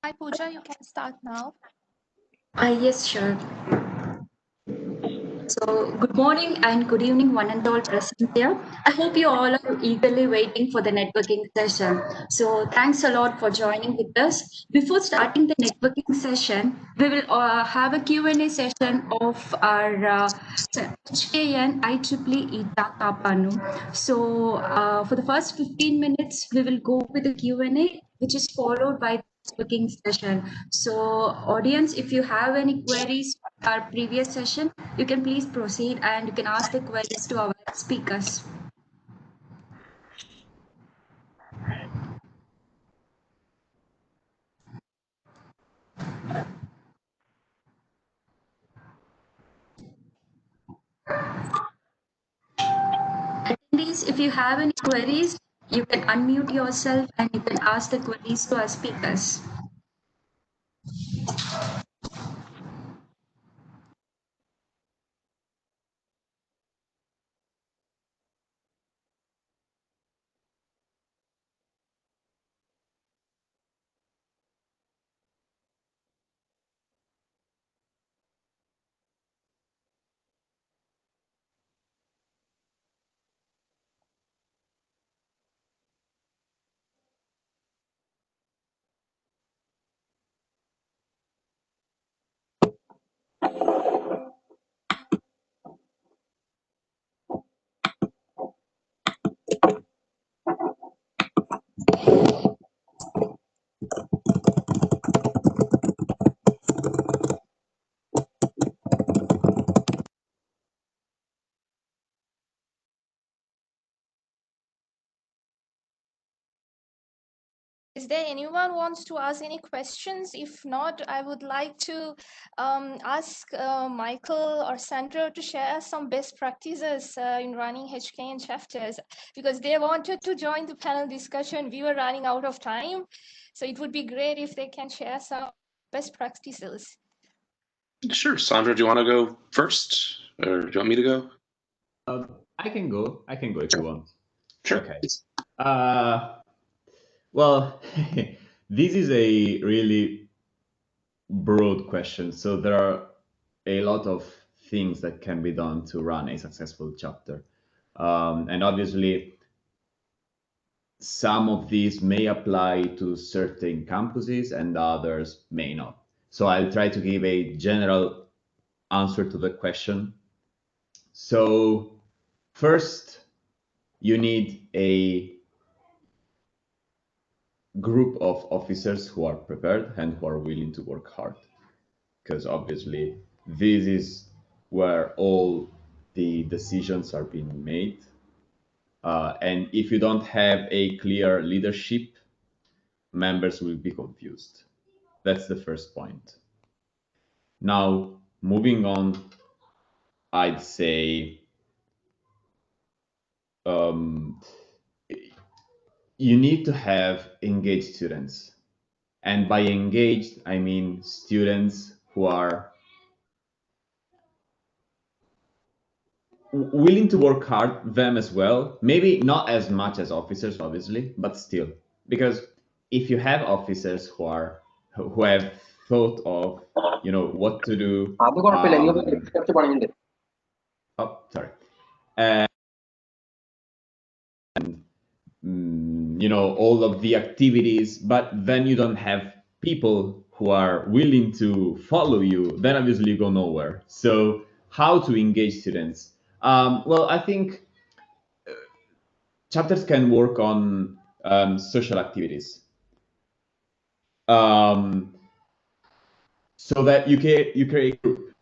Hi, Pooja, you can start now. Yes, sure. So, good morning and good evening, one and all present here. I hope you all are eagerly waiting for the networking session. So, thanks a lot for joining with us. Before starting the networking session, we will have a Q&A session of our HKN IEEE ETA Tapanu. So, for the first 15 minutes, we will go with the Q&A, which is followed by networking session. So, audience, if you have any queries our previous session, you can please proceed and you can ask the queries to our speakers. Attendees, if you have any queries, you can unmute yourself and you can ask the queries to our speakers. Is there anyone who wants to ask any questions? If not, I would like to ask Michael or Sandra to share some best practices in running HKN chapters, because they wanted to join the panel discussion. We were running out of time. So it would be great if they can share some best practices. Sure. Sandra, do you want to go first, or do you want me to go? I can go if you want. Sure. Okay. Well, this is a really broad question. So there are a lot of things that can be done to run a successful chapter. And obviously, some of these may apply to certain campuses and others may not. So I'll try to give a general answer to the question. So first, you need a group of officers who are prepared and who are willing to work hard, because obviously this is where all the decisions are being made. And if you don't have a clear leadership, members will be confused. That's the first point. Now, moving on, I'd say you need to have engaged students. And by engaged, I mean students who are willing to work hard, them as well. Maybe not as much as officers, obviously, but still. Because if you have officers who have thought of, what to do. Oh, sorry. And all of the activities, but then you don't have people who are willing to follow you, then obviously you go nowhere. So how to engage students? Well, I think chapters can work on social activities, so that you create a group,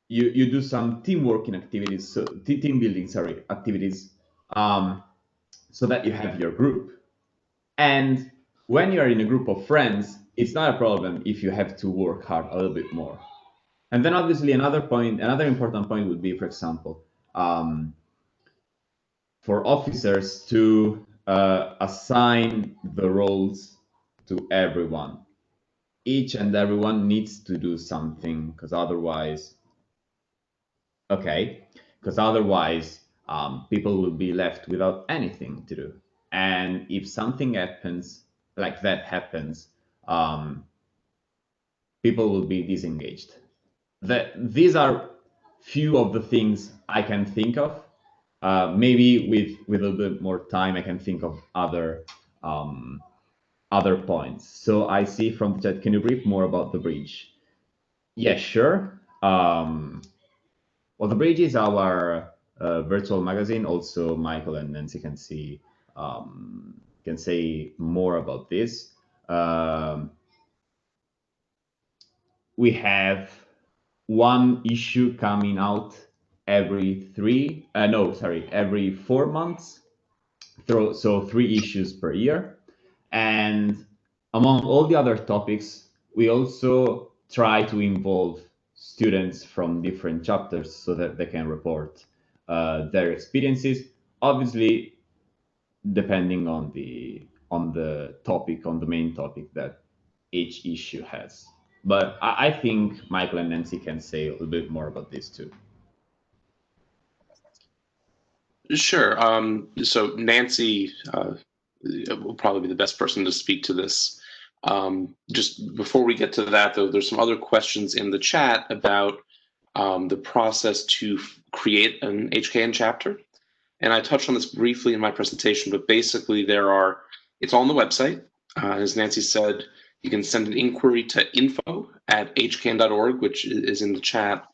you do some team working activities, so team building, activities, so that you have your group. And when you are in a group of friends, it's not a problem if you have to work hard a little bit more. And then obviously another important point would be, for example, for officers to assign the roles to everyone. Each and everyone needs to do something, because otherwise, people will be left without anything to do. And if something happens, like that happens, people will be disengaged. These are few of the things I can think of. Maybe with a little bit more time, I can think of other points. So I see from the chat, can you brief more about the bridge? Yeah, sure. Well, the bridge is our virtual magazine. Also, Michael and Nancy can say more about this. We have one issue coming out every 4 months. So 3 issues per year. And among all the other topics, we also try to involve students from different chapters so that they can report their experiences. Obviously, depending on the topic, on the main topic that each issue has. But I think Michael and Nancy can say a little bit more about this too. Sure. So Nancy will probably be the best person to speak to this. Just before we get to that, though, there's some other questions in the chat about the process to create an HKN chapter. And I touched on this briefly in my presentation, but basically it's all on the website. As Nancy said, you can send an inquiry to info@hcan.org, which is in the chat.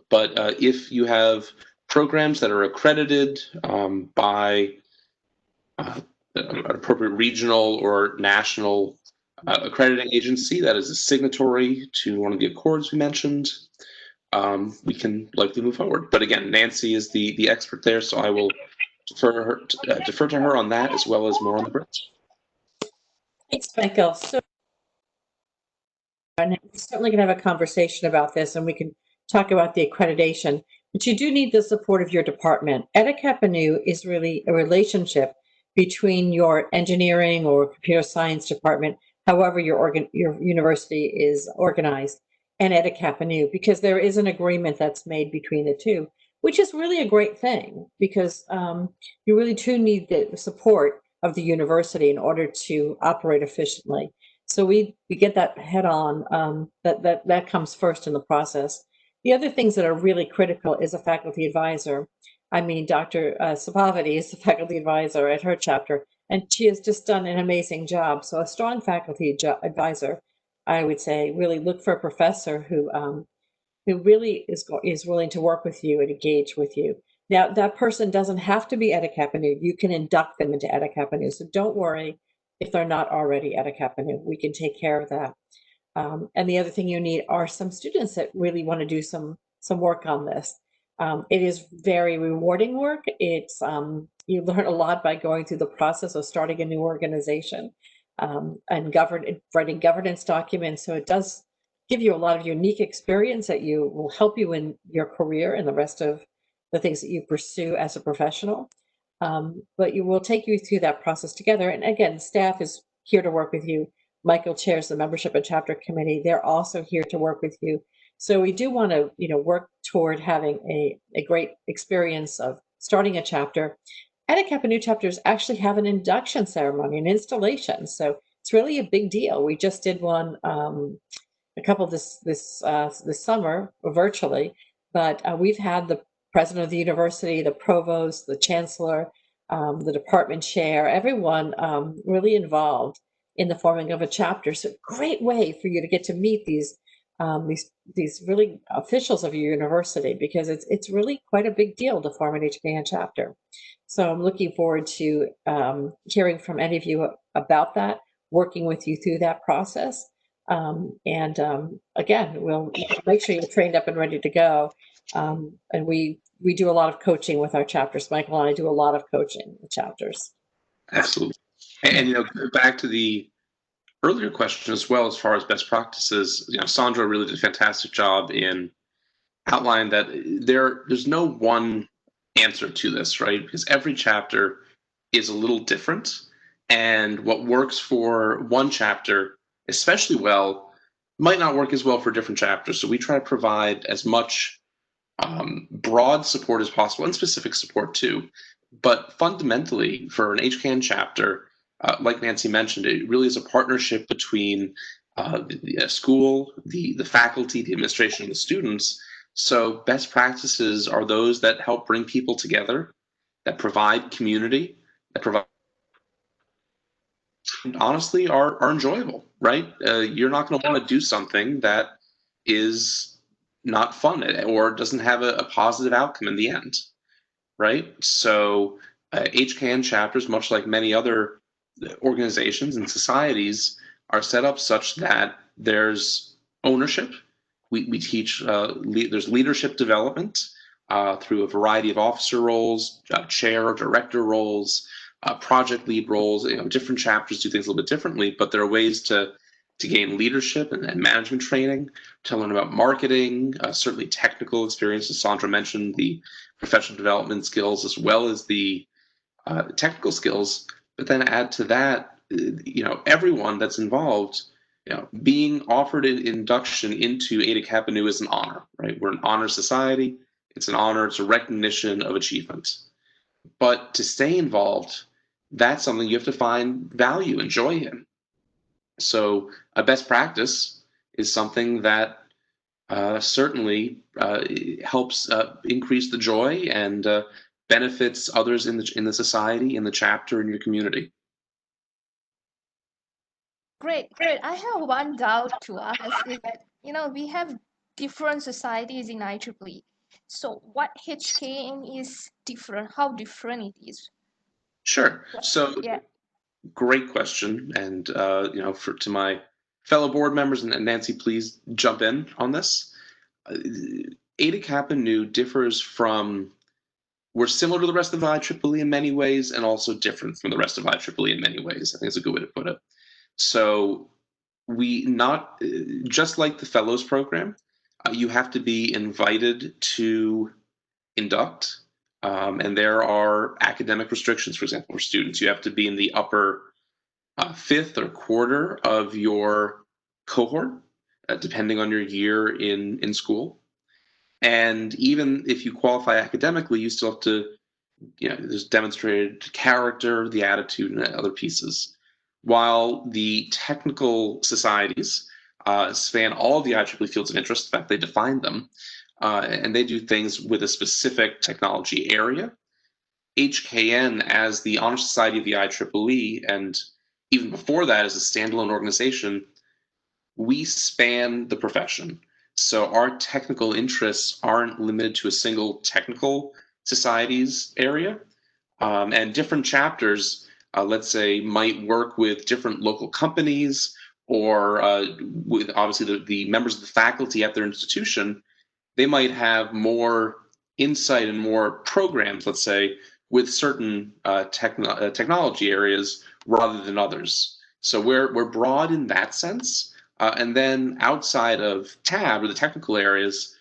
But if you have programs that are accredited by an appropriate regional or national accrediting agency that is a signatory to one of the accords we mentioned, we can likely move forward. But again, Nancy is the expert there, so I will defer to her on that as well as more on the bridge. Thanks, Michael. So we're certainly going to have a conversation about this, and we can talk about the accreditation. But you do need the support of your department. EduCap is really a relationship between your engineering or computer science department, however your university is organized, and EduCap, because there is an agreement that's made between the two, which is really a great thing, because you really do need the support of the university in order to operate efficiently. So we get that head on, that comes first in the process. The other things that are really critical is a faculty advisor. I mean, Dr. Sapavati is the faculty advisor at her chapter, and she has just done an amazing job. So a strong faculty advisor, I would say, really look for a professor who really is willing to work with you and engage with you. Now, that person doesn't have to be EduCap. You can induct them into EduCap. So don't worry if they're not already EduCap. We can take care of that. And the other thing you need are some students that really want to do some work on this. It is very rewarding work. It's you learn a lot by going through the process of starting a new organization and writing governance documents. So it does give you a lot of unique experience that will help you in your career and the rest of the things that you pursue as a professional. But will take you through that process together. And again, staff is here to work with you. Michael chairs the membership and chapter committee. They're also here to work with you. So we do want to, work toward having a great experience of starting a chapter. EduCap chapters actually have an induction ceremony, an installation. So it's really a big deal. We just did one a couple this summer virtually, but we've had the president of the university, the provost, the chancellor, the department chair, everyone really involved in the forming of a chapter. So great way for you to get to meet these really officials of your university, because it's really quite a big deal to form an HKN chapter. So I'm looking forward to hearing from any of you about that, working with you through that process. Again, we'll make sure you're trained up and ready to go. And we do a lot of coaching with our chapters. Michael and I do a lot of coaching with chapters. Absolutely. And back to the earlier question as well, as far as best practices, Sandra really did a fantastic job in outlining that there's no one answer to this, right? Because every chapter is a little different, and what works for one chapter especially well might not work as well for different chapters. So we try to provide as much broad support as possible, and specific support too. But fundamentally, for an HKN chapter, like Nancy mentioned, it really is a partnership between the school, the faculty, the administration, the students. So best practices are those that help bring people together, that provide community, that provide, honestly, are enjoyable, right? You're not going to want to do something that is not fun or doesn't have a positive outcome in the end, right? So HKN chapters, much like many other organizations and societies, are set up such that there's ownership. We teach, there's leadership development through a variety of officer roles, chair or director roles, project lead roles. Different chapters do things a little bit differently, but there are ways to gain leadership and management training, to learn about marketing, certainly technical experiences. Sandra mentioned the professional development skills as well as the technical skills, but then add to that, everyone that's involved, being offered an induction into Eta Kappa Nu is an honor, right? We're an honor society. It's an honor. It's a recognition of achievement. But to stay involved, that's something you have to find value and joy in. So a best practice is something that certainly helps increase the joy and benefits others in the society, in the chapter, in your community. Great. I have one doubt to ask is that, we have different societies in IEEE. So what HKN is different? How different it is? Sure. So Yeah. great question. And, to my fellow board members, and Nancy, please jump in on this. Eta Kappa Nu differs from, we're similar to the rest of IEEE in many ways, and also different from the rest of IEEE in many ways. I think it's a good way to put it. So just like the fellows program, you have to be invited to induct, and there are academic restrictions. For example, for students, you have to be in the upper fifth or quarter of your cohort, depending on your year in school. And even if you qualify academically, you still have to, there's demonstrated character, the attitude, and other pieces. While the technical societies span all of the IEEE fields of interest, in fact, they define them, and they do things with a specific technology area. HKN, as the Honor Society of the IEEE, and even before that as a standalone organization, we span the profession. So our technical interests aren't limited to a single technical society's area. And different chapters, let's say, might work with different local companies or with obviously the members of the faculty at their institution. They might have more insight and more programs, let's say, with certain technology areas rather than others. So we're broad in that sense. And then outside of TAB or the technical areas,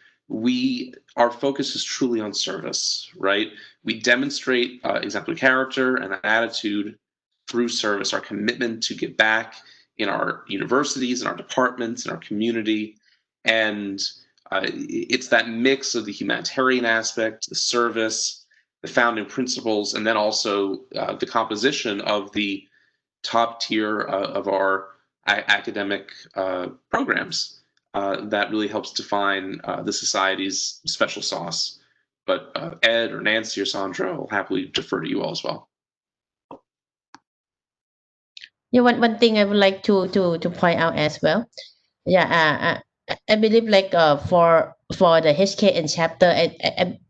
our focus is truly on service, right? We demonstrate exemplary character and attitude through service, our commitment to give back in our universities, in our departments, in our community. And it's that mix of the humanitarian aspect, the service, the founding principles, and then also the composition of the top tier of our academic programs that really helps define the society's special sauce. But Ed or Nancy or Sandra will happily defer to you all as well. Yeah, one thing I would like to point out as well. Yeah, I believe like for the HKN chapter,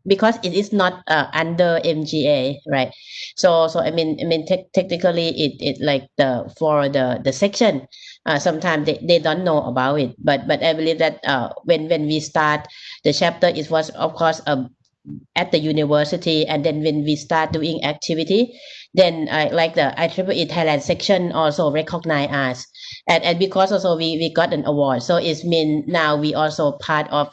because it is not under MGA, right? So I mean technically it like for the section, sometimes they don't know about it, but I believe that when we start the chapter, it was of course at the university, and then when we start doing activity, then like the IEEE Thailand section also recognize us, and because also we got an award, so it's mean now we also part of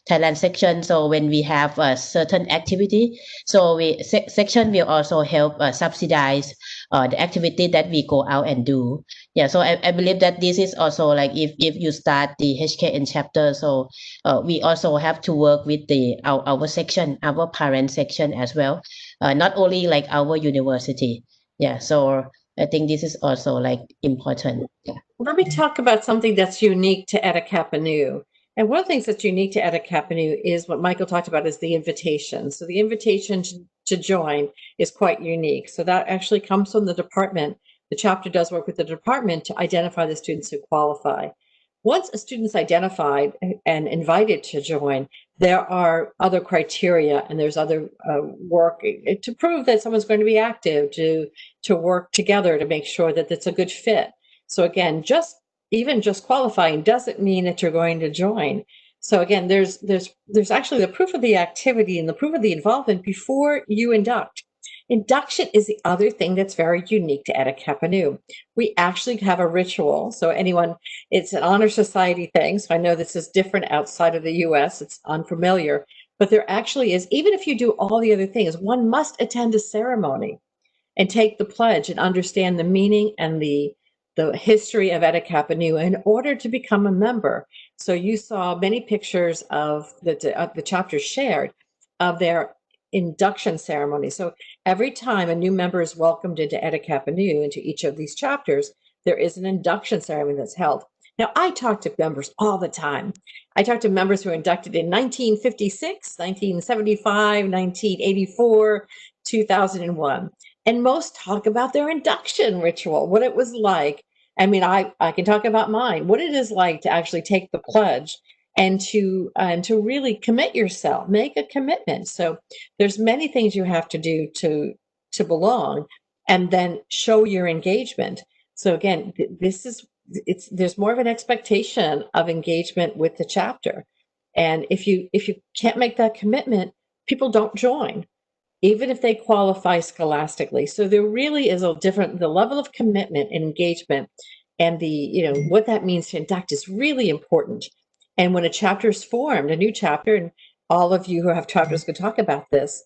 Thailand section. So when we have a certain activity, so we section will also help subsidize the activity that we go out and do. Yeah, so I believe that this is also like if you start the HKN chapter, so we also have to work with our section, our parent section as well, not only like our university. Yeah, so I think this is also like important. Yeah. Let me talk about something that's unique to Etta Kappa Nu. And one of the things that's unique to Etta Kappa Nu is what Michael talked about is the invitation. So the invitation to join is quite unique. So that actually comes from the department. The chapter does work with the department to identify the students who qualify. Once a student's identified and invited to join, there are other criteria and there's other work to prove that someone's going to be active, to work together to make sure that it's a good fit. So again, even just qualifying doesn't mean that you're going to join. So again, there's actually the proof of the activity and the proof of the involvement before you induct. Induction is the other thing that's very unique to Etta Kappa Nu. We actually have a ritual. So it's an honor society thing. So I know this is different outside of the US. It's unfamiliar, but there actually is, even if you do all the other things, one must attend a ceremony and take the pledge and understand the meaning and the history of Etta Kappa Nu in order to become a member. So you saw many pictures of the chapters shared of their induction ceremony. So every time a new member is welcomed into Etta Kappa Nu, into each of these chapters, there is an induction ceremony that's held. Now, I talk to members all the time. I talk to members who were inducted in 1956, 1975, 1984, 2001. And most talk about their induction ritual, what it was like. I mean, I can talk about mine, what it is like to actually take the pledge and to really commit yourself, make a commitment. So there's many things you have to do to belong, and then show your engagement. So again, there's more of an expectation of engagement with the chapter. And if you can't make that commitment, people don't join, even if they qualify scholastically. So there really is the level of commitment and engagement and what that means to induct is really important. And when a chapter is formed, a new chapter, and all of you who have chapters could talk about this,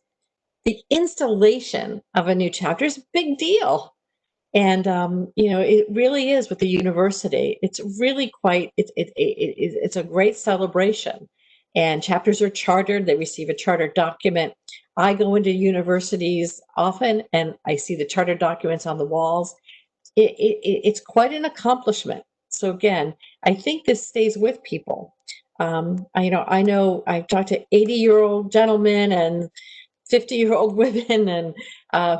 the installation of a new chapter is a big deal. And, it really is with the university. It's really it's a great celebration. And chapters are chartered, they receive a charter document. I go into universities often and I see the charter documents on the walls. It's quite an accomplishment. So again, I think this stays with people. I know I've talked to 80-year-old gentlemen and 50-year-old women and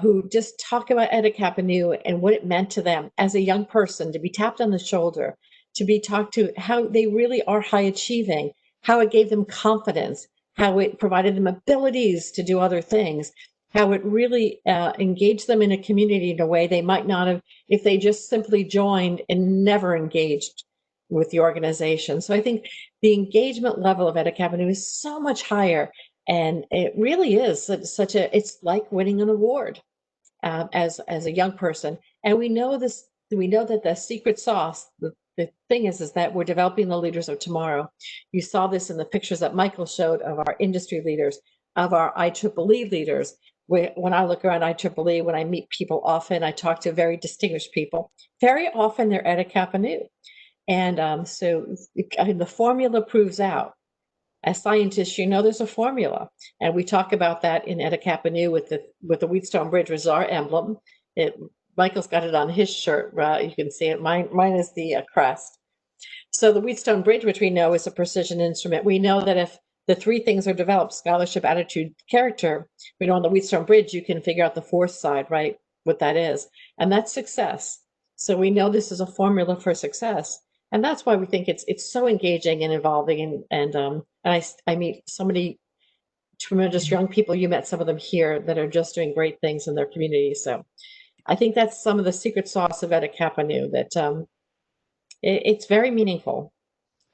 who just talk about Etta Kappa Nu and what it meant to them as a young person, to be tapped on the shoulder, to be talked to how they really are high achieving, how it gave them confidence, how it provided them abilities to do other things, how it really engaged them in a community in a way they might not have if they just simply joined and never engaged with the organization. So I think the engagement level of Etta Kappa Nu is so much higher. And it really is it's like winning an award as a young person. And we know that the secret sauce, the thing is that we're developing the leaders of tomorrow. You saw this in the pictures that Michael showed of our industry leaders, of our IEEE leaders. When I look around IEEE, when I meet people often, I talk to very distinguished people. Very often they're Etta Kappa Nu. And so the formula proves out. As scientists, there's a formula, and we talk about that in Etta Kappa Nu with the Wheatstone Bridge, which is our emblem. Michael's got it on his shirt. You can see it. Mine is the crest. So the Wheatstone Bridge, which we know is a precision instrument, we know that if the three things are developed, scholarship, attitude, character, we know on the Wheatstone Bridge, you can figure out the fourth side, right? What that is, and that's success. So we know this is a formula for success. And that's why we think it's so engaging and involving. And I meet so many tremendous young people. You met some of them here that are just doing great things in their community. So I think that's some of the secret sauce of Etta Kappa Nu, that it's very meaningful.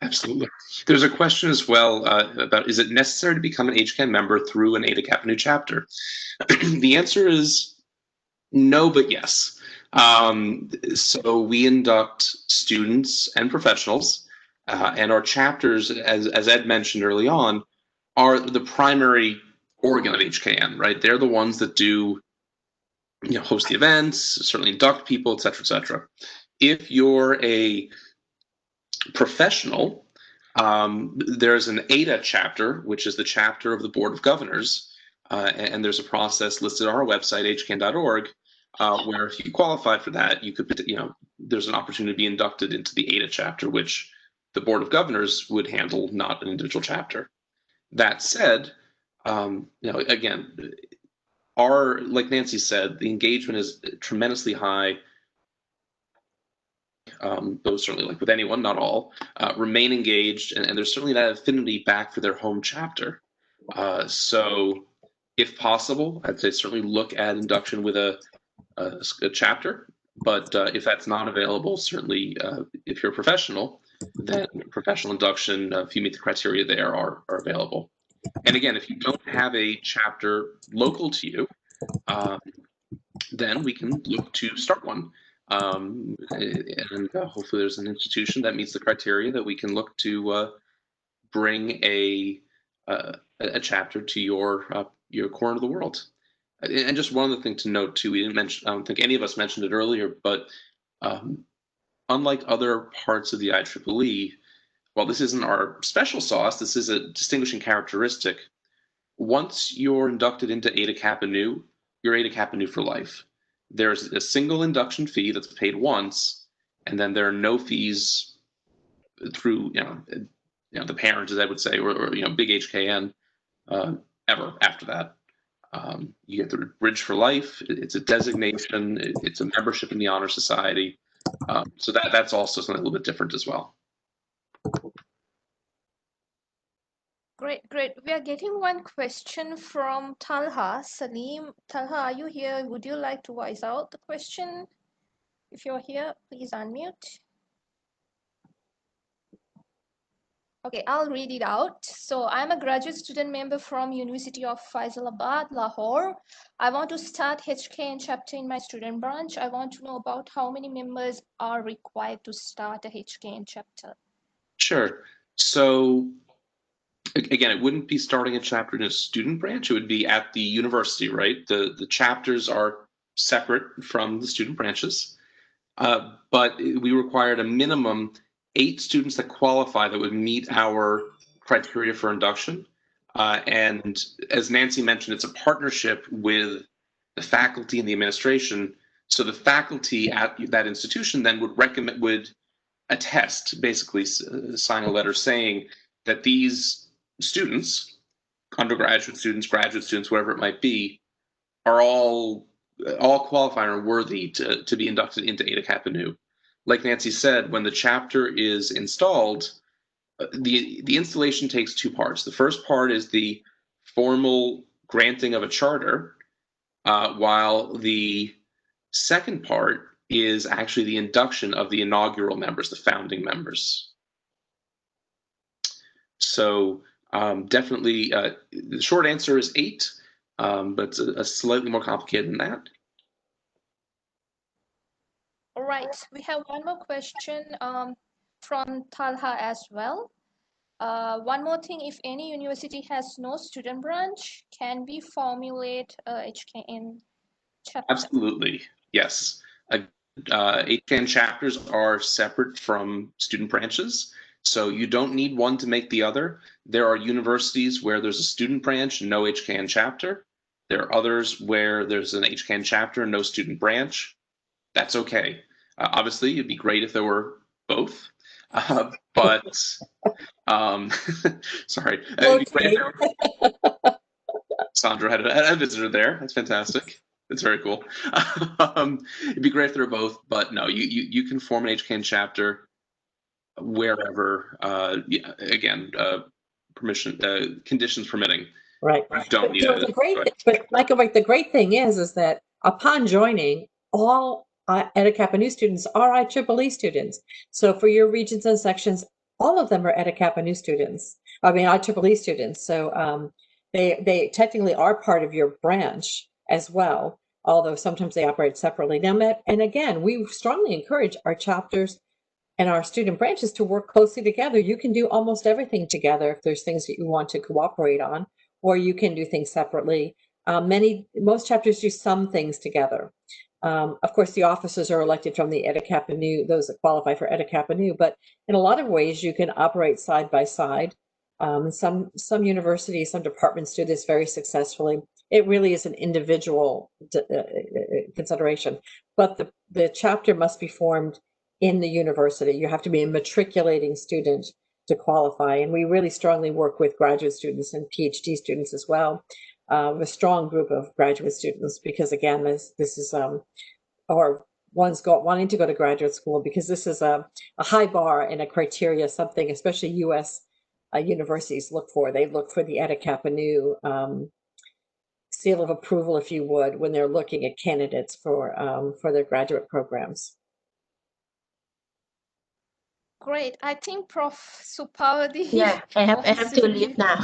Absolutely. There's a question as well about, is it necessary to become an HCAN member through an Etta Kappa Nu chapter? The answer is no, but yes. So we induct students and professionals, and our chapters, as Ed mentioned early on, are the primary organ of HKN, right? They're the ones that do, host the events, certainly induct people, et cetera, et cetera. If you're a professional, there's an ADA chapter, which is the chapter of the Board of Governors, and there's a process listed on our website, hcan.org, where if you qualify for that, you could, there's an opportunity to be inducted into the ADA chapter, which the Board of Governors would handle, not an individual chapter. That said, again, like Nancy said, the engagement is tremendously high. Those certainly, like with anyone, not all, remain engaged, and there's certainly that affinity back for their home chapter. So if possible, I'd say certainly look at induction with a chapter, but if that's not available, certainly if you're a professional, then professional induction, if you meet the criteria there, are available. And again, if you don't have a chapter local to you, then we can look to start one. And hopefully there's an institution that meets the criteria that we can look to bring a chapter to your corner of the world. And just one other thing to note too, we didn't mention, I don't think any of us mentioned it earlier, but unlike other parts of the IEEE, while this isn't our special sauce, this is a distinguishing characteristic. Once you're inducted into Eta Kappa Nu, you're Eta Kappa Nu for life. There's a single induction fee that's paid once, and then there are no fees through the parent, as I would say, or big HKN ever after that. You get the Bridge for Life. It's a designation. It's a membership in the Honor Society. So that's also something a little bit different as well. Great. We are getting one question from Talha Salim. Talha, are you here? Would you like to voice out the question? If you're here, please unmute. Okay, I'll read it out. So I'm a graduate student member from University of Faisalabad, Lahore. I want to start HKN chapter in my student branch. I want to know about how many members are required to start a HKN chapter. Sure. So again, it wouldn't be starting a chapter in a student branch. It would be at the university, right? The chapters are separate from the student branches, but we required a minimum 8 students that qualify that would meet our criteria for induction. And as Nancy mentioned, it's a partnership with the faculty and the administration. So the faculty at that institution then would attest, basically sign a letter saying that these students, undergraduate students, graduate students, whatever it might be, are all qualify and are worthy to be inducted into Eta Kappa Nu. Like Nancy said, when the chapter is installed, the installation takes 2 parts. The first part is the formal granting of a charter, while the second part is actually the induction of the inaugural members, the founding members. So definitely, the short answer is 8, but it's a slightly more complicated than that. All right, we have one more question from Talha as well. One more thing, if any university has no student branch, can we formulate a HKN chapter? Absolutely, yes. HKN chapters are separate from student branches, so you don't need one to make the other. There are universities where there's a student branch and no HKN chapter. There are others where there's an HKN chapter and no student branch. That's okay. Obviously, it'd be great if there were both, but sorry. Okay. Sandra had a visitor there. That's fantastic. That's very cool. It'd be great if they're both, but no, you can form an HKN chapter wherever. Again, permission, conditions permitting. Right. You don't need a. But Michael, the great thing is that upon joining, all Eta Kappa Nu students are IEEE students. So for your regions and sections, all of them are Eta Kappa Nu students. I mean, IEEE students. So they technically are part of your branch as well, although sometimes they operate separately. Now, and again, we strongly encourage our chapters and our student branches to work closely together. You can do almost everything together if there's things that you want to cooperate on, or you can do things separately. Most chapters do some things together. Of course, the officers are elected from the Eta Kappa Nu, those that qualify for Eta Kappa Nu, but in a lot of ways you can operate side by side. Some universities, some departments do this very successfully. it really is an individual consideration. But the chapter must be formed in the university. You have to be a matriculating student to qualify. And we really strongly work with graduate students and PhD students as well. A strong group of graduate students, because again, this is or one's wanting to go to graduate school, because this is a high bar and a criteria, something especially U.S. Universities look for. They look for the EDA Kappa Nu seal of approval, if you would, when they're looking at candidates for their graduate programs. Great. I think Prof. Supawadi. Yeah, I have to leave now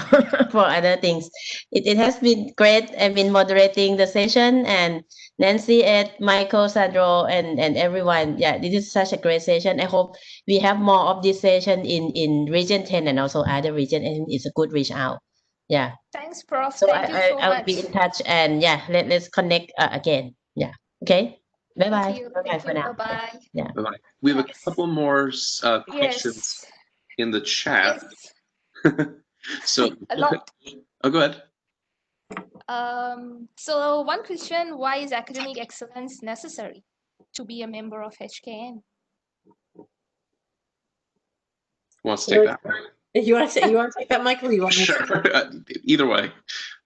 for other things. It has been great. I've been moderating the session, and Nancy, Ed, Michael, Sadro, and everyone. Yeah, this is such a great session. I hope we have more of this session in region 10 and also other region, and it's a good reach out. Yeah. Thanks, Prof. So Thank you so I'll be much. in touch, and yeah, let's connect again. Yeah. Okay. Bye bye. Thank you. Bye bye Thank for you. now. Bye-bye. Yeah. Bye-bye. We have Yes. a couple more questions Yes. in the chat. Yes. So, A lot. oh, go ahead. So one question, why is academic excellence necessary to be a member of HKN? Who wants to take that? You want to take that, Michael? Or you want me to? Sure. Either way.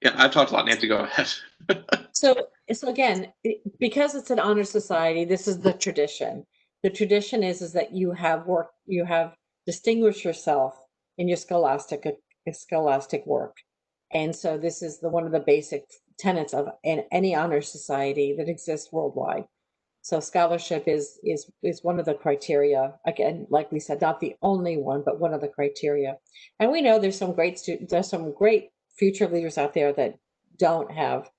Yeah, I've talked a lot. Nancy, go ahead. So again, because it's an honor society, this is the tradition. The tradition is that you have distinguished yourself in your scholastic work. And so this is one of the basic tenets of any honor society that exists worldwide. So scholarship is one of the criteria. Again, like we said, not the only one, but one of the criteria. And we know there's some great students, there's some great future leaders out there that don't have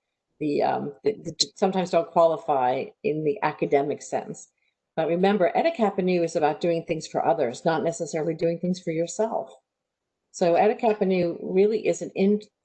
sometimes don't qualify in the academic sense. But remember, EDA Kappa Nu is about doing things for others, not necessarily doing things for yourself. So EDA Kappa Nu really isn't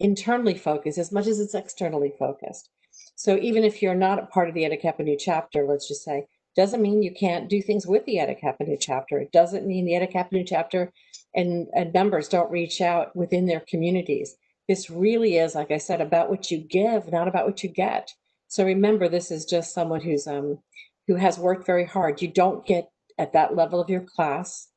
internally focused as much as it's externally focused. So even if you're not a part of the EDA Kappa Nu chapter, let's just say, doesn't mean you can't do things with the EDA Kappa Nu chapter. It doesn't mean the EDA Kappa Nu chapter and members don't reach out within their communities. This really is, like I said, about what you give, not about what you get. So remember, this is just someone who has worked very hard. You don't get at that level of your class.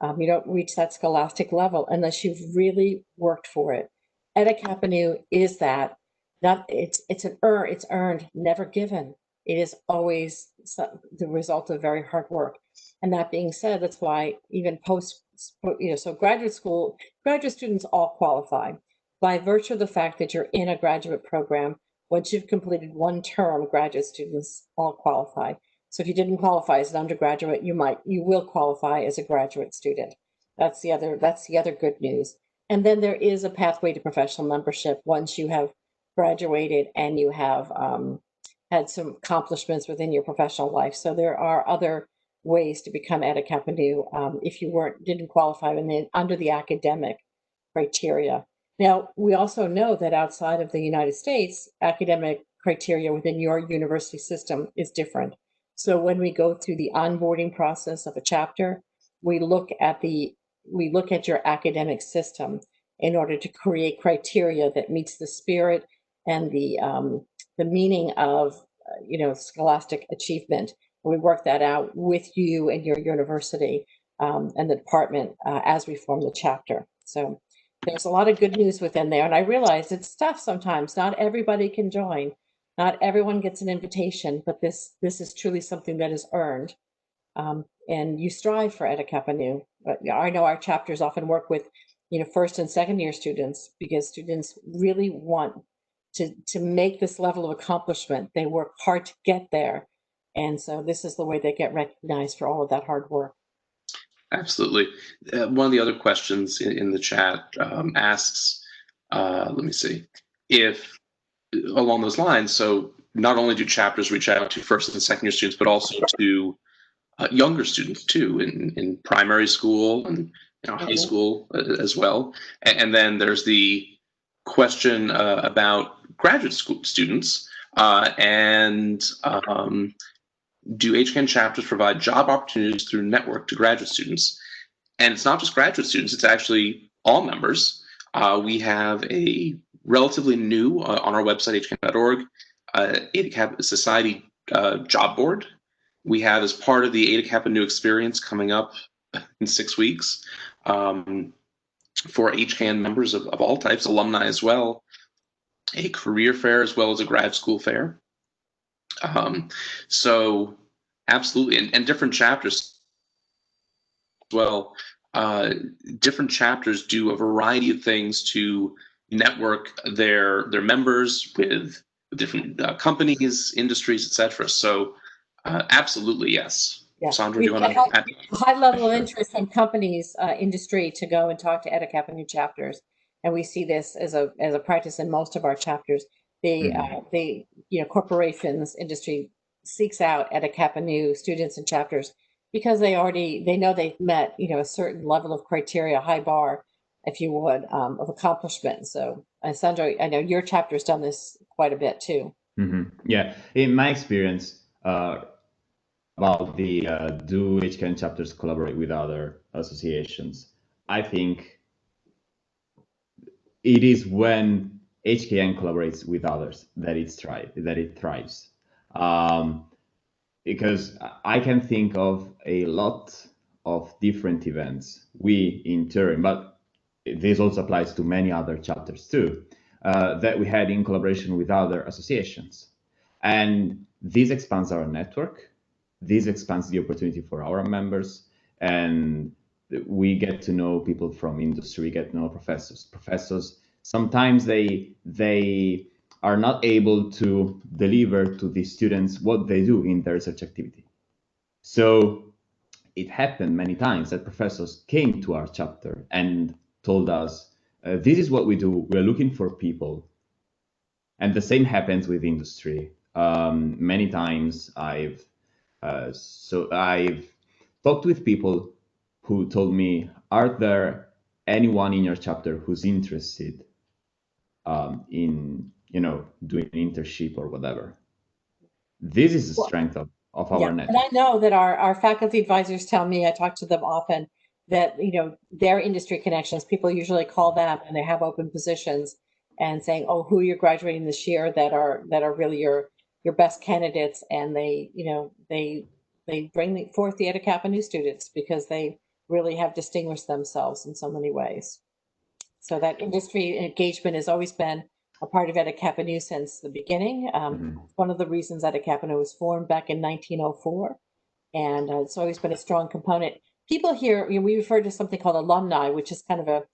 You don't reach that scholastic level unless you've really worked for it. EDA Kappa Nu is that. It's earned, never given. It is always the result of very hard work. And that being said, that's why even so graduate students all qualify. By virtue of the fact that you're in a graduate program, once you've completed one term, graduate students all qualify. So if you didn't qualify as an undergraduate, you will qualify as a graduate student. That's the other good news. And then there is a pathway to professional membership once you have graduated and you have had some accomplishments within your professional life. So there are other ways to become EDA Kappa Nu if you didn't qualify under the academic criteria. Now, we also know that outside of the United States, academic criteria within your university system is different. So when we go through the onboarding process of a chapter, we look at your academic system in order to create criteria that meets the spirit and the meaning of scholastic achievement. We work that out with you and your university and the department as we form the chapter. So there's a lot of good news within there. And I realize it's tough sometimes. Not everybody can join. Not everyone gets an invitation, but this is truly something that is earned. And you strive for EDA Kappa Nu. I know our chapters often work with first and second year students, because students really want to make this level of accomplishment. They work hard to get there. And so this is the way they get recognized for all of that hard work. Absolutely. One of the other questions in the chat asks, let me see, if along those lines, so not only do chapters reach out to first and second year students, but also to younger students too, in primary school and high school as well. And then there's the question about graduate school students and do HKN chapters provide job opportunities through network to graduate students? And it's not just graduate students, it's actually all members. We have a relatively new on our website, hcan.org, Eta Kappa Society job board. We have, as part of the Eta Kappa New Experience coming up in 6 weeks, for HCAN members of all types, alumni as well, a career fair as well as a grad school fair. So absolutely, and different chapters as well. Different chapters do a variety of things to network their members with different companies, industries, etc. So absolutely, yes. Yeah. Sandra, do you want to add? A high level of interest from companies, industry, to go and talk to Eta Kappa New chapters, and we see this as a practice in most of our chapters. The corporations, industry seeks out Eta Kappa New students and chapters because they know they've met a certain level of criteria, high bar, if you would, of accomplishment. So, Sandra, I know your chapter's done this quite a bit too. Yeah, in my experience, about the do HCAN chapters collaborate with other associations? I think it is when HKN collaborates with others that it thrives. Because I can think of a lot of different events we in Turin, but this also applies to many other chapters too, that we had in collaboration with other associations. And this expands our network. This expands the opportunity for our members, and we get to know people from industry, we get to know professors. Professors, sometimes they are not able to deliver to the students what they do in their research activity. So it happened many times that professors came to our chapter and told us, this is what we do, we're looking for people. And the same happens with industry. Many times I've talked with people who told me, are there anyone in your chapter who's interested in doing an internship or whatever? This is the strength of our network. And I know that our faculty advisors tell me, I talk to them often, that their industry connections, people usually call them and they have open positions and saying, oh, who you're graduating this year that are really your best candidates, and they bring forth the Eta Kappa New students because they really have distinguished themselves in so many ways. So that industry engagement has always been a part of Eta Kappa Nu since the beginning. One of the reasons Eta Kappa Nu was formed back in 1904, and it's always been a strong component. People here, we refer to something called alumni, which is kind of a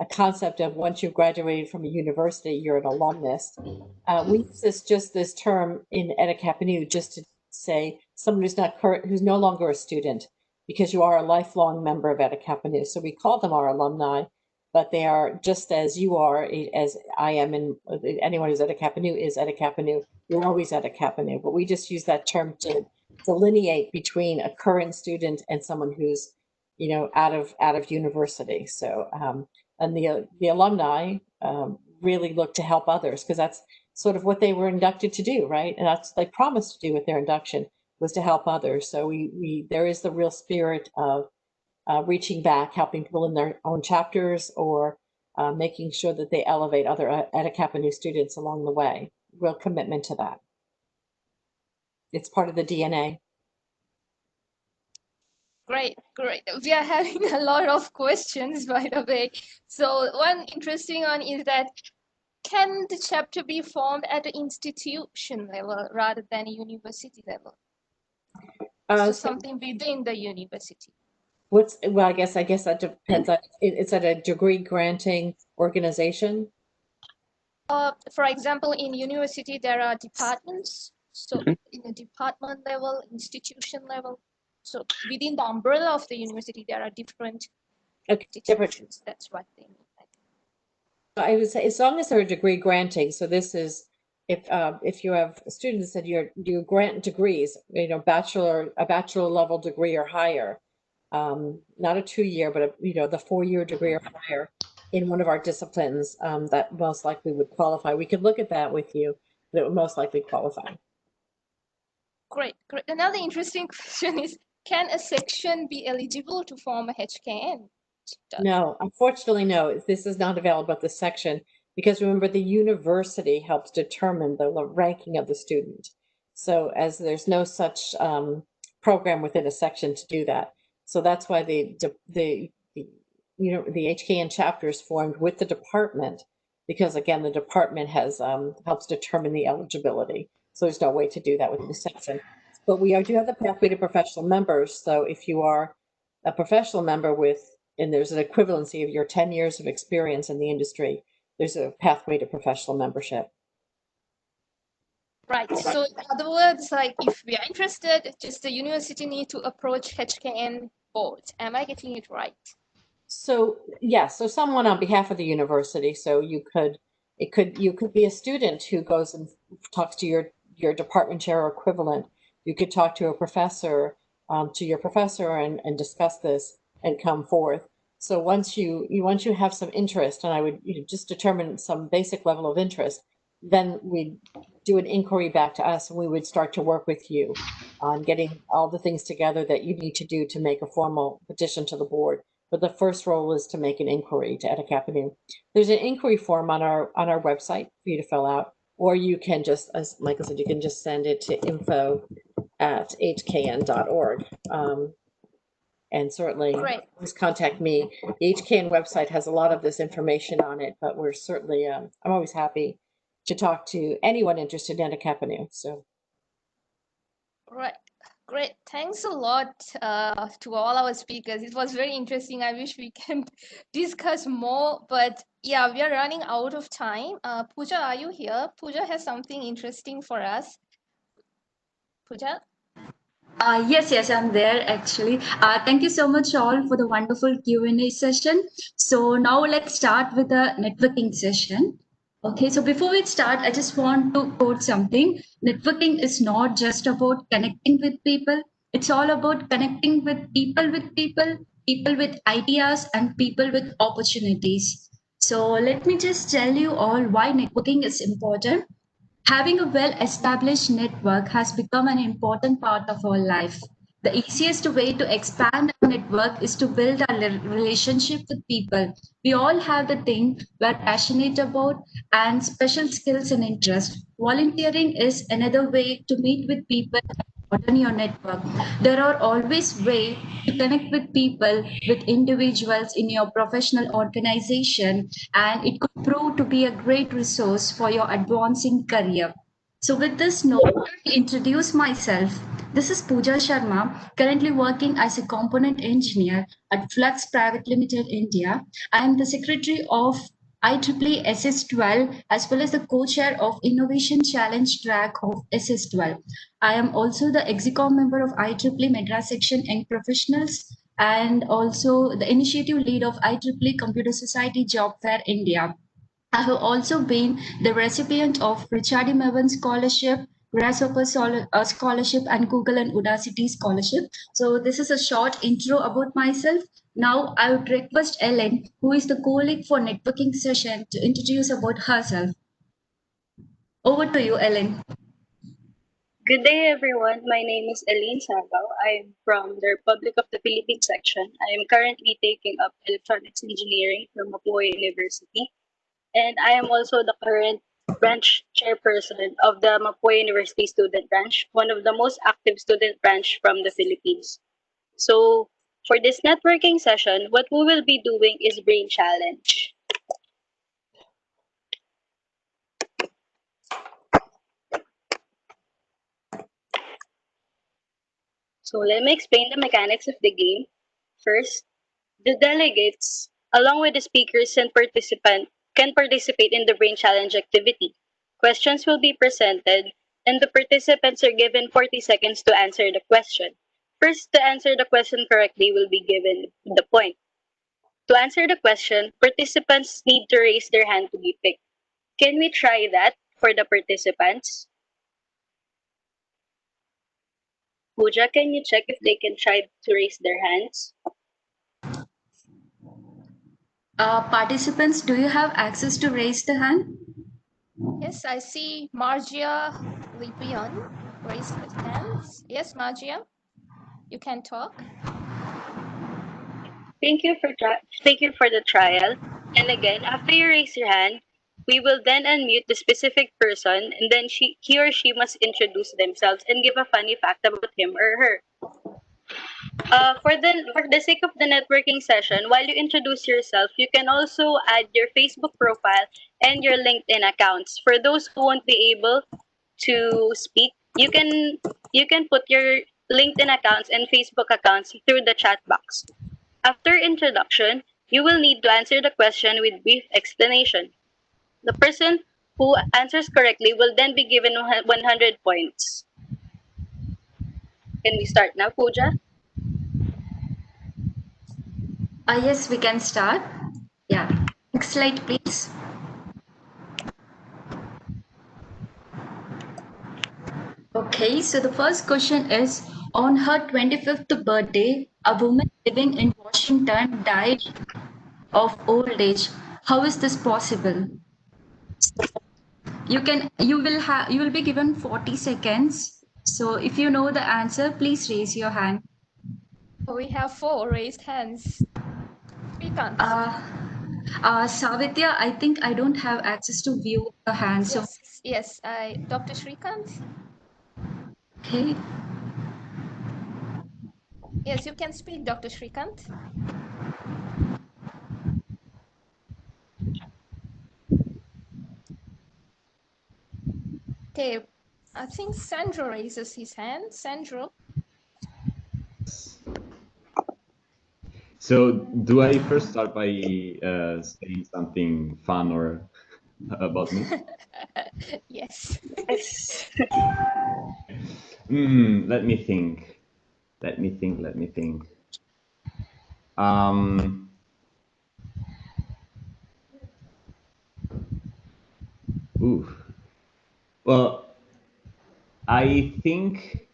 concept of once you've graduated from a university, you're an alumnus. We use this term in Eta Kappa Nu just to say someone who's no longer a student, because you are a lifelong member of Eta Kappa Nu. So we call them our alumni, but they are just as you are, as I am, and anyone who's Eta Kappa Nu is Eta Kappa Nu. You're always Eta Kappa Nu, but we just use that term to delineate between a current student and someone who's out of university. So and the alumni really look to help others, because that's sort of what they were inducted to do, right? And that's what they promised to do with their induction, was to help others. So there is the real spirit of reaching back, helping people in their own chapters, or making sure that they elevate other Eta Kappa Nu students along the way. Real commitment to that. It's part of the DNA. Great. We are having a lot of questions, by the way. So one interesting one is that, can the chapter be formed at the institution level rather than a university level? So something within the university. I guess that depends on, it's at a degree granting organization. For example, in university, there are departments. So in a department level, institution level, so within the umbrella of the university, there are different institutions. That's what they mean. I would say, as long as they're degree granting. So this is, if you have students that you grant degrees, a bachelor level degree or higher, not a 2-year, but the 4-year degree or higher in one of our disciplines, that most likely would qualify. We could look at that with you, but it would most likely qualify. Great. Another interesting question is, can a section be eligible to form a HKN? No, unfortunately, no. This is not available at the section. because remember, the university helps determine the ranking of the student. So as there's no such program within a section to do that. So that's why the HKN chapter is formed with the department, because again, the department has helps determine the eligibility. So there's no way to do that within the section. But we do have the pathway to professional members. So if you are a professional member and there's an equivalency of your 10 years of experience in the industry, there's a pathway to professional membership. Right. So in other words, like if we are interested, just the university need to approach HKN board. Am I getting it right? So yes, so someone on behalf of the university. So you could be a student who goes and talks to your department chair or equivalent. You could talk to a professor, to your professor, and discuss this and come forth. So once you have some interest, and I would just determine some basic level of interest, then we'd do an inquiry back to us, and we would start to work with you on getting all the things together that you need to do to make a formal petition to the board. But the first role is to make an inquiry to EdICAPNU. There's an inquiry form on our website for you to fill out, or you can just, as Michael said, you can just send it to info@hkn.org. And certainly always contact me. The HKN website has a lot of this information on it, but we're certainly, I'm always happy to talk to anyone interested in EdICAPNU. So. Right. Great. Thanks a lot to all our speakers. It was very interesting. I wish we can discuss more, but yeah, we are running out of time. Pooja, are you here? Pooja has something interesting for us. Pooja? Yes, I'm there actually. Thank you so much all for the wonderful Q&A session. So now let's start with the networking session. Okay, so before we start, I just want to quote something. Networking is not just about connecting with people. It's all about connecting with people, people with ideas, and people with opportunities. So let me just tell you all why networking is important. Having a well established network has become an important part of our life. The easiest way to expand our network is to build a relationship with people. We all have the thing we're passionate about and special skills and interests. Volunteering is another way to meet with people and broaden your network. There are always ways to connect with people, with individuals in your professional organization, and it could prove to be a great resource for your advancing career. So, with this note, let me introduce myself. This is Pooja Sharma, currently working as a component engineer at Flux Private Limited, India. I am the secretary of IEEE SS12 as well as the co-chair of Innovation Challenge track of SS12. I am also the executive member of IEEE Madras Section Young Professionals and also the initiative lead of IEEE Computer Society Job Fair India. I have also been the recipient of Richard M. Evans Scholarship, Grasshopper Scholarship, and Google and Udacity Scholarship. So this is a short intro about myself. Now I would request Ellen, who is the co-lead for networking session, to introduce about herself. Over to you, Ellen. Good day, everyone. My name is Eileen Sabao. I'm from the Republic of the Philippines section. I am currently taking up electronics engineering from Mapua University, and I am also the current branch chairperson of the Mapua University Student Branch, one of the most active student branch from the Philippines. So, for this networking session, what we will be doing is brain challenge. So let me explain the mechanics of the game. First, the delegates, along with the speakers and participants, can participate in the brain challenge activity. Questions will be presented, and the participants are given 40 seconds to answer the question. First, to answer the question correctly will be given the point. To answer the question, participants need to raise their hand to be picked. Can we try that for the participants? Pooja, can you check if they can try to raise their hands? Participants, do you have access to raise the hand? Yes, I see Margia Lipion raised his hands. Yes, Margia, you can talk. Thank you for the trial. And again, after you raise your hand, We will then unmute the specific person, and then he or she must introduce themselves and give a funny fact about him or her. For the sake of the networking session, while you introduce yourself, you can also add your Facebook profile and your LinkedIn accounts. For those who won't be able to speak, you can put your LinkedIn accounts and Facebook accounts through the chat box. After introduction, you will need to answer the question with brief explanation. The person who answers correctly will then be given 100 points. Can we start now, Pooja? Yes, we can start. Yeah. Next slide, please. Okay, so the first question is, on her 25th birthday, a woman living in Washington died of old age. How is this possible? You will be given 40 seconds. So if you know the answer, please raise your hand. We have 4 raised hands. Shrikant. Savitya, I think I don't have access to view the hand. So Yes, Dr. Shrikant. okay. Yes, you can speak, Dr. Shrikant. Okay, I think Sandro raises his hand. Sandro. So, do I first start by saying something fun or about me? Yes. Yes. Let me think. Let me think. Um, ooh. Well, I think.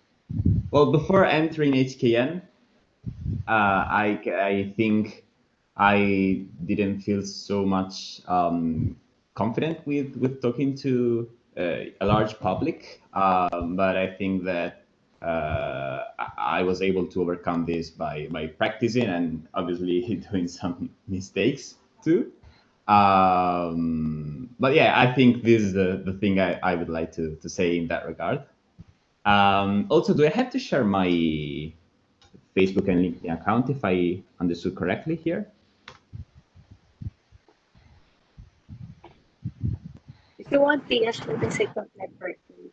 Well, before entering HKN, I think I didn't feel so much confident with talking to a large public, but I think that I was able to overcome this by practicing and obviously doing some mistakes too. But yeah, I think this is the thing I would like to say in that regard. Also, do I have to share my Facebook and LinkedIn account if I understood correctly here? If you want, PS for the sake of networking.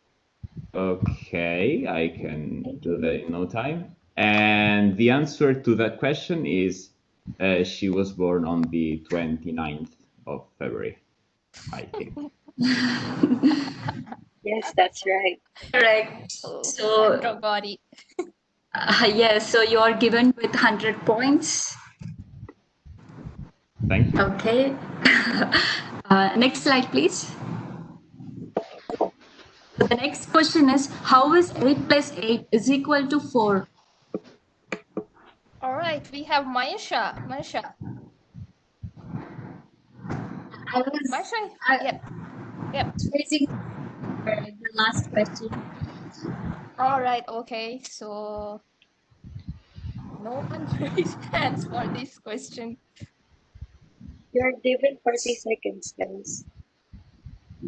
Okay, I can do that in no time. And the answer to that question is she was born on the 29th of February, I think. Yes, that's right. Correct. Oh, So Sandro got it. yes, so you are given with 100 points. Thank you. Okay. Next slide, please. The next question is, how is 8 plus 8 is equal to 4? All right, we have Maisha. Maisha. I was Maisha. Yep. raising for the last question. All right. Okay. So no one raised hands for this question. You're given 40 seconds, guys.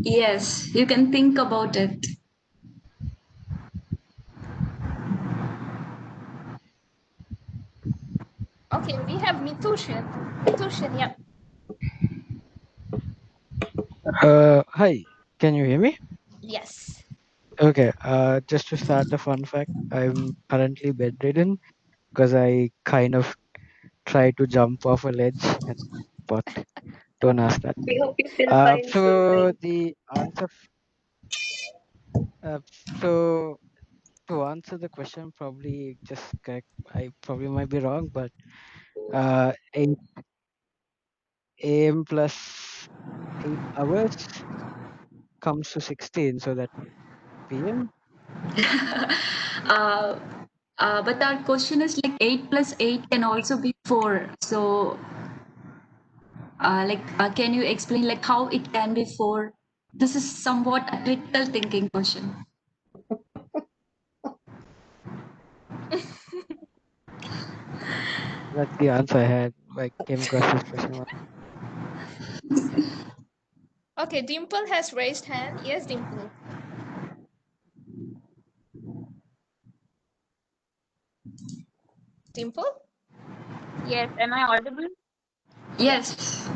Yes, you can think about it. Okay, we have Mitushin. Mitushin, yep. Hi, can you hear me? Yes. Okay, just to start a fun fact, I'm currently bedridden because I kind of tried to jump off a ledge, but don't ask that. We hope you feel fine So soon. the answer, uh, so to answer the question, probably just correct. I probably might be wrong, but 8 a.m. plus 8 hours comes to 16, so that p.m. uh, but our question is like 8 plus 8 can also be 4. So, can you explain like how it can be 4? This is somewhat a critical thinking question. That's the answer I had. I came across this question. Okay, Dimple has raised hand. Yes, Dimple. Dimple? Yes, am I audible? Yes.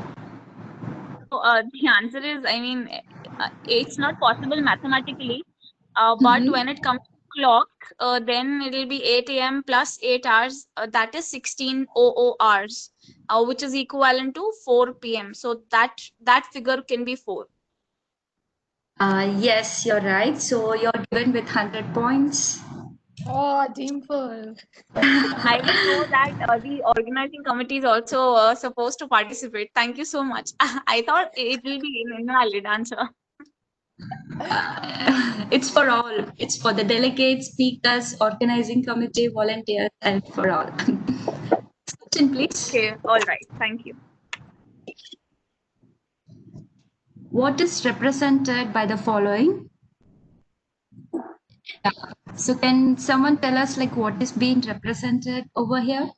So, the answer is, I mean, it's not possible mathematically, but when it comes to clock, then it'll be 8 a.m. plus 8 hours, that is 16:00 hours, which is equivalent to 4 p.m. So that figure can be 4. Yes, you're right. So you're given with 100 points. Oh, Dimple. I didn't know that the organizing committee is also supposed to participate. Thank you so much. I thought it will be an invalid answer. It's for all. It's for the delegates, speakers, organizing committee, volunteers, and for all. Question, please. Okay, all right. Thank you. What is represented by the following? So can someone tell us like what is being represented over here?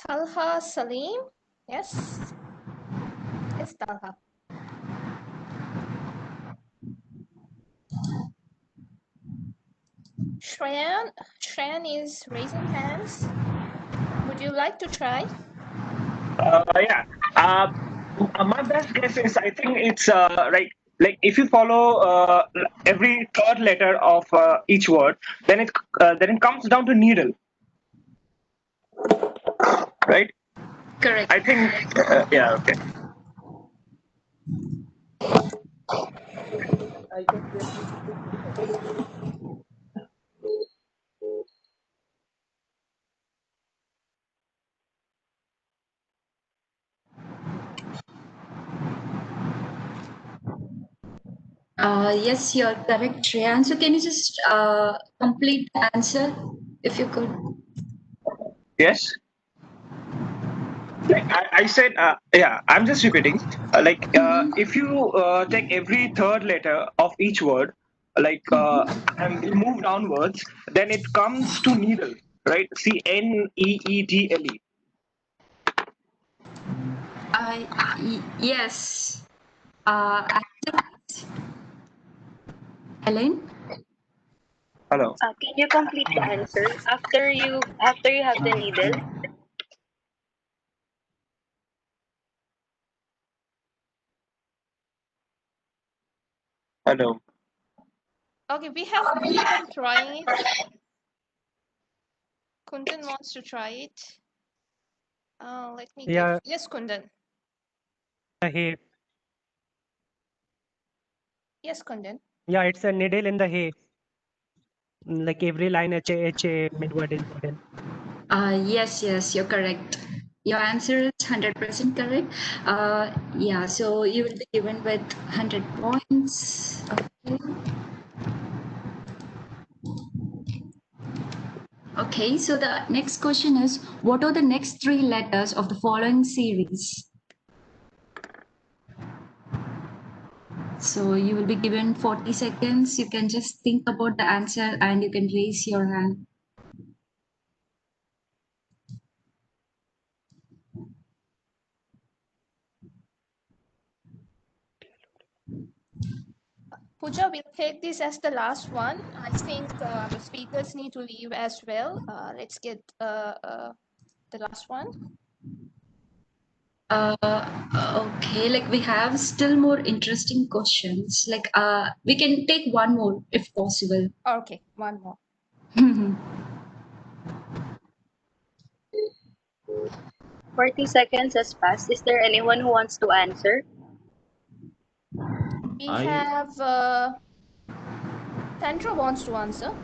Talha Salim? Yes. Yes, Talha. Shreyan is raising hands. Would you like to try? Yeah. My best guess is I think it's right. Like if you follow every third letter of each word, then it comes down to needle, right? Correct. I think yeah. Okay. Yes, you're correct, Shreyan. So can you just complete the answer if you could? Yes. Like I said, yeah. I'm just repeating. If you take every third letter of each word, and you move downwards, then it comes to needle, right? CNEEDLE. Yes. Ellen? Hello. Can you complete the answer after you have the needle? Hello. Okay, we have Kundan trying it. Kundan wants to try it. Let me give. Yeah, Yes, Kundan. the hay. Yes, Kundan. Yeah, it's a needle in the hay. Like every line H a midword is needle. Yes, you're correct. Your answer is 100% correct. Yeah, so you will be given with 100 points. Okay. Okay, so the next question is, what are the next three letters of the following series? So you will be given 40 seconds. You can just think about the answer and you can raise your hand. Pooja, we'll take this as the last one. I think our speakers need to leave as well. Let's get the last one. Okay, like we have still more interesting questions. Like we can take one more if possible. Okay, one more. 40 seconds has passed. Is there anyone who wants to answer? We have Sandra wants to answer.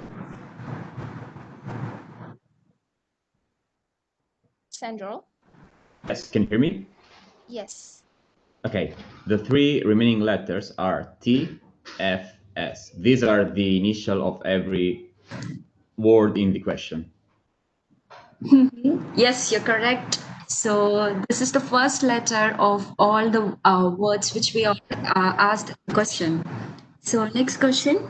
Sandro? Yes, can you hear me? Yes. Okay, the three remaining letters are T, F, S. These are the initial of every word in the question. Yes, you're correct. So this is the first letter of all the words which we are asked the question. So next question.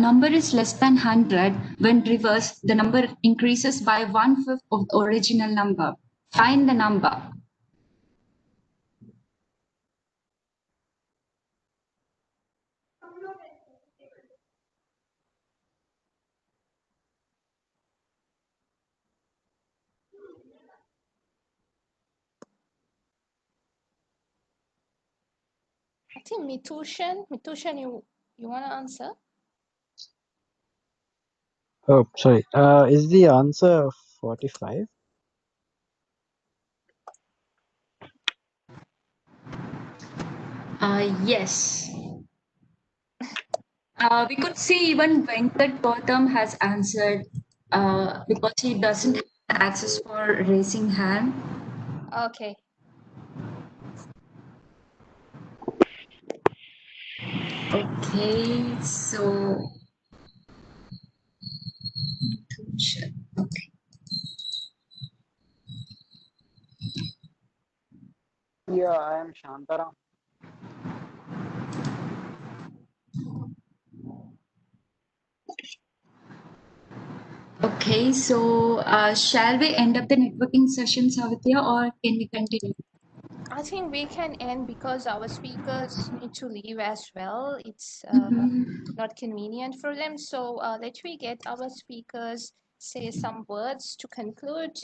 number is less than 100, when reversed, the number increases by 1/5 of the original number. Find the number. I think Mitushan, you want to answer? Oh, sorry. Is the answer 45? Yes. We could see even Venkat Gautam has answered because he doesn't have access for raising hand. Okay. Okay, so okay. Yeah, I am Shantaram. Okay, so shall we end up the networking session, Savitya, or can we continue? I think we can end because our speakers need to leave as well. It's not convenient for them. So let me get our speakers say some words to conclude.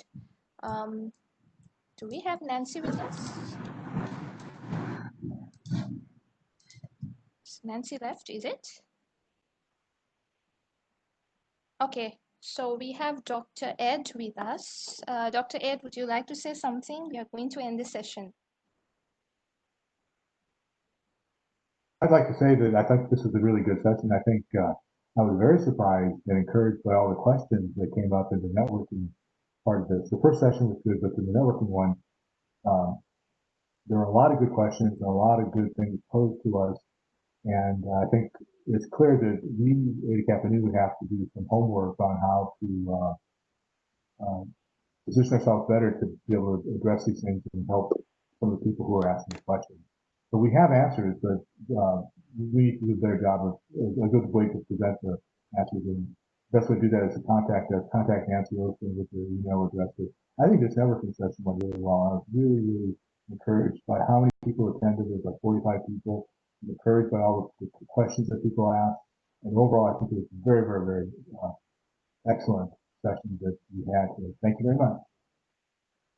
Do we have Nancy with us? Is Nancy left, is it? Okay, so we have Dr. Ed with us. Dr. Ed, would you like to say something? We are going to end the session. I'd like to say that I think this was a really good session. I think I was very surprised and encouraged by all the questions that came up in the networking part of this. The first session was good, but in the networking one, there were a lot of good questions and a lot of good things posed to us. And I think it's clear that we, Ada Kappa would have to do some homework on how to position ourselves better to be able to address these things and help some of the people who are asking the questions. So we have answers, but we need to do a better job of a good way to present the answers. And the best way to do that is to contact us, contact Nancy Olson with your email address. I think this networking session went really well. I was really, really encouraged by how many people attended. There's like 45 people. I'm encouraged by all the questions that people asked. And overall, I think it was very, very, very excellent session that we had today. Thank you very much.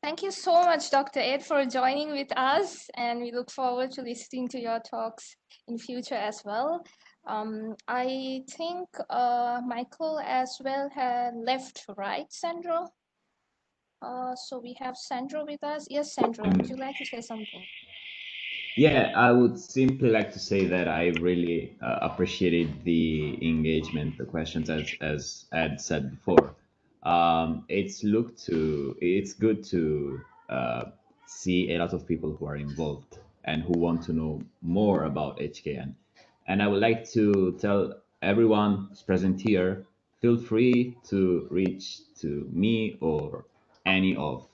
Thank you so much, Dr. Ed, for joining with us, and we look forward to listening to your talks in future as well. I think Michael as well had left, right, Sandro? So we have Sandro with us. Yes, Sandro, would you like to say something? Yeah, I would simply like to say that I really appreciated the engagement, the questions, as Ed said before. It's good to see a lot of people who are involved and who want to know more about HKN. And I would like to tell everyone who's present here, feel free to reach to me or any of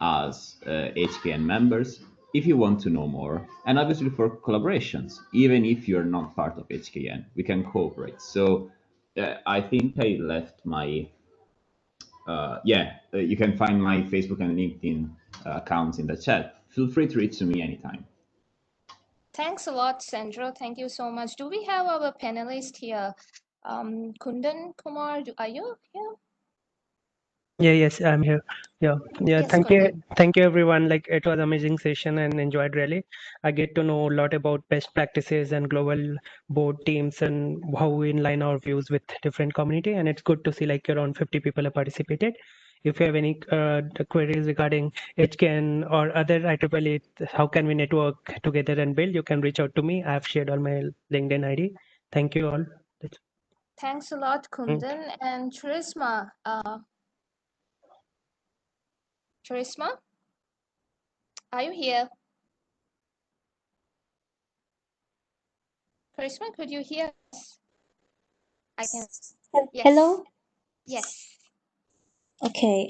as HKN members if you want to know more, and obviously for collaborations, even if you're not part of HKN, we can cooperate. So I think I left my, you can find my Facebook and LinkedIn accounts in the chat. Feel free to reach to me anytime. Thanks a lot, Sandro. Thank you so much. Do we have our panelist here? Kundan Kumar, are you here? Yeah, yes, I'm here. Yeah. Yes, Thank you, Kundan. thank you, everyone. Like, it was amazing session and enjoyed really. I get to know a lot about best practices and global board teams and how we align our views with different community. And it's good to see like around 50 people have participated. If you have any queries regarding HKN or other IEEE, how can we network together and build? You can reach out to me. I've shared all my LinkedIn ID. Thank you all. Thanks a lot, Kundan. And Charisma, are you here? Charisma, could you hear us? I can. Yes. Hello. Yes. Okay.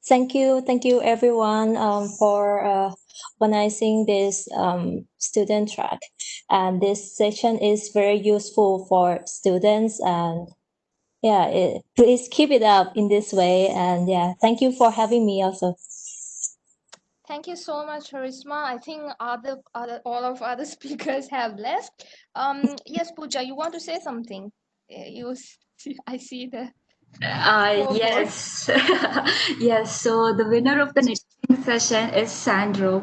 Thank you, everyone, for organizing this student track. And this session is very useful for students. And yeah, please keep it up in this way. And yeah, thank you for having me also. Thank you so much, Harisma. I think all of other speakers have left. Yes, Pooja, you want to say something? I see the scoreboard. Yes. Yes. So the winner of the networking session is Sandro.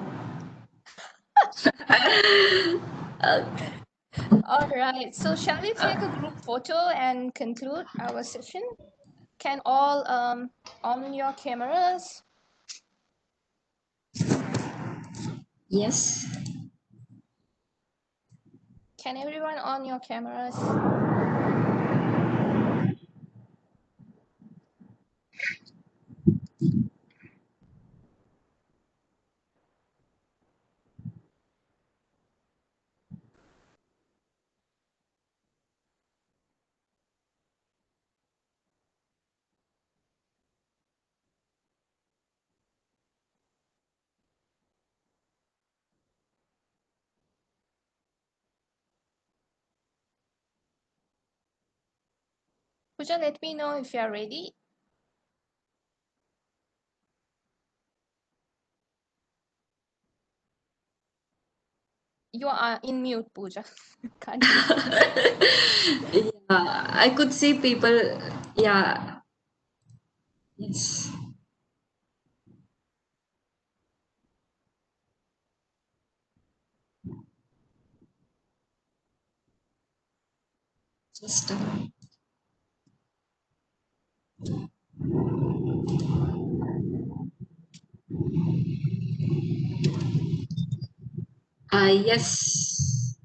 All right. So shall we take a group photo and conclude our session? Can all on your cameras? Yes. Can everyone on your cameras? Pooja, let me know if you are ready. You are in mute, Pooja. Can't hear. Yeah, I could see people. Yeah. Yes. Just. Yes.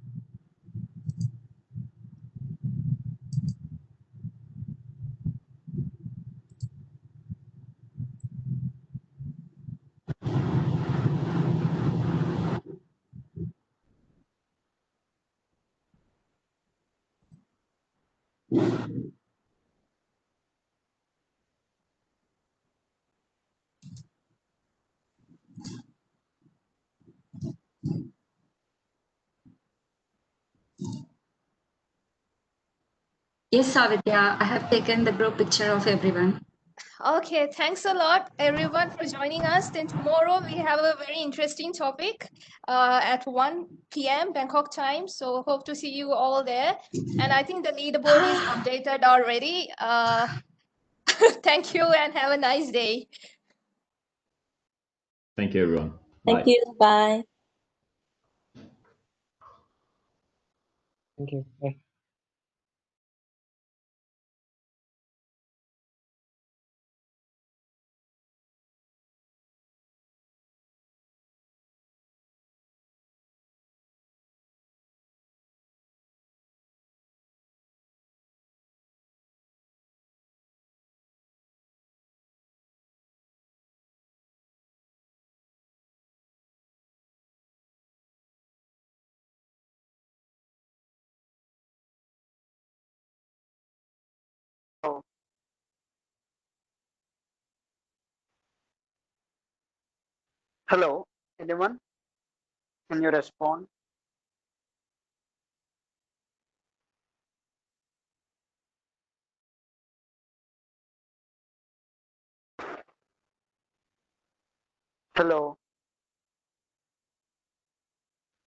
Yes, Savitya, I have taken the group picture of everyone. Okay, thanks a lot, everyone, for joining us. Then tomorrow we have a very interesting topic at 1 p.m. Bangkok time. So hope to see you all there. And I think the leaderboard is updated already. Thank you and have a nice day. Thank you, everyone. Thank Bye. you. Bye. Thank you. Bye. Oh, hello, anyone? Can you respond? Hello.